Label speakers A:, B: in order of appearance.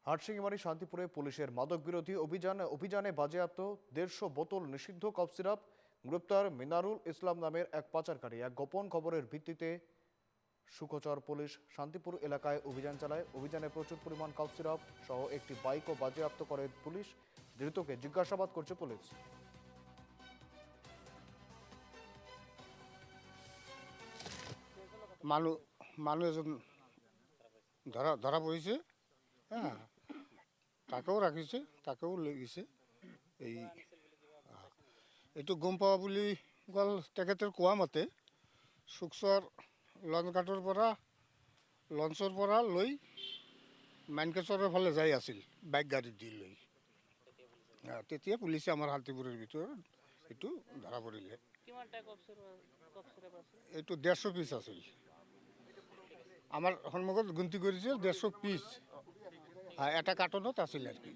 A: হাটশিঙ্গিমারি শান্তিপুরে পুলিশের মাদক বিরোধী অভিযানে বাজেয়াপ্ত 150 বোতল নিষিদ্ধ কফ সিরাপ। গ্রেপ্তার মিনারুল ইসলাম নামের এক পাচারকারী। এক গোপন খবরের ভিত্তিতে সুখচর পুলিশ শান্তিপুর এলাকায় অভিযান চালায়। অভিযানে প্রচুর পরিমাণ কফ সিরাপ সহ একটি বাইকও বাজেয়াপ্ত করে পুলিশ। ধৃতকে জিজ্ঞাসাবাদ করছে পুলিশ।
B: মানুষ মানুষ এজন ধরা ধরা পৰিছে, হ্যাঁ, তাকেও ৰাখিছে, তাকেও লৈ গৈছে। এইটো গম পোৱা বুলি গ'ল তেখেতৰ কোৱা মতে সুখচৰ লঞ্চৰ পৰা লৈ মানকেশ্বৰৰ ফালে যাই আছিল বাইক গাড়ী দি লৈ। তেতিয়া পুলিচে আমাৰ শান্তিপুৰৰ ভিতৰত এইটো ধৰা পৰিলে। এইটো 150 পিচ আছিল। আমাৰ সন্মুখত গন্তি কৰিছিল 150 পিচ, এটা কাৰ্টনত আছিল আৰু কি।